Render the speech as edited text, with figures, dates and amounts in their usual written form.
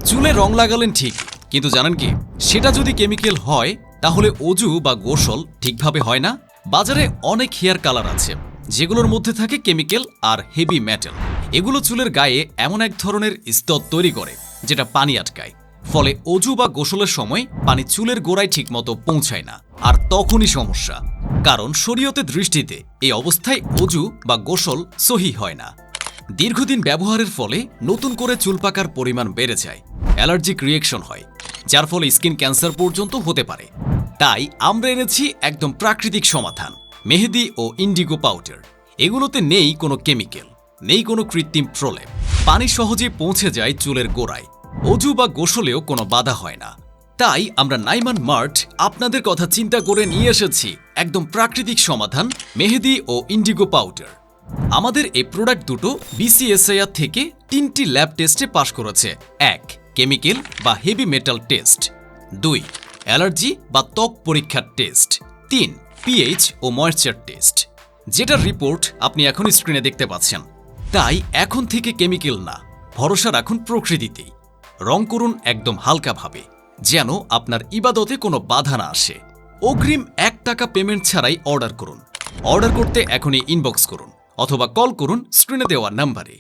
চুলে রং লাগালেন ঠিক, কিন্তু জানেন কি সেটা যদি কেমিক্যাল হয় তাহলে অজু বা গোসল ঠিকভাবে হয় না। বাজারে অনেক হেয়ার কালার আছে যেগুলোর মধ্যে থাকে কেমিক্যাল আর হেভি মেটাল। এগুলো চুলের গায়ে এমন এক ধরনের স্তর তৈরি করে যেটা পানি আটকায়, ফলে অজু বা গোসলের সময় পানি চুলের গোড়ায় ঠিকমতো পৌঁছায় না। আর তখনই সমস্যা, কারণ শরীয়তের দৃষ্টিতে এই অবস্থায় অজু বা গোসল সহি হয় না। দীর্ঘদিন ব্যবহারের ফলে নতুন করে চুল পাকার পরিমাণ বেড়ে যায়, অ্যালার্জিক রিয়েকশন হয়, যার ফলে স্কিন ক্যান্সার পর্যন্ত হতে পারে। তাই আমরা এনেছি একদম প্রাকৃতিক সমাধান, মেহেদি ও ইন্ডিগো পাউডার। এগুলোতে নেই কোনো কেমিক্যাল, নেই কোনো কৃত্রিম প্রলেপ, পানি সহজে পৌঁছে যায় চুলের গোড়ায়, অজু বা গোসলেও কোনো বাধা হয় না। তাই আমরা নাইমান মার্ট আপনাদের কথা চিন্তা করে নিয়ে এসেছি একদম প্রাকৃতিক সমাধান, মেহেদি ও ইন্ডিগো পাউডার। আমাদের এই প্রোডাক্ট দুটো বিসিএসআইআর থেকে 3টি ল্যাব টেস্টে পাশ করেছে। 1. কেমিক্যাল বা হেভি মেটাল টেস্ট। 2. অ্যালার্জি বা ত্বক পরীক্ষার টেস্ট। 3. পিএইচ ও ময়েশ্চার টেস্ট, যেটার রিপোর্ট আপনি এখন স্ক্রিনে দেখতে পাচ্ছেন। তাই এখন থেকে কেমিক্যাল না, ভরসা রাখুন প্রকৃতিতেই। রং করুন একদম হালকাভাবে, যেন আপনার ইবাদতে কোনো বাধা না আসে। অগ্রিম 1 টাকা পেমেন্ট ছাড়াই অর্ডার করুন। অর্ডার করতে এখনই ইনবক্স করুন অথবা কল করুন স্ক্রিনে দেওয়া নাম্বারে।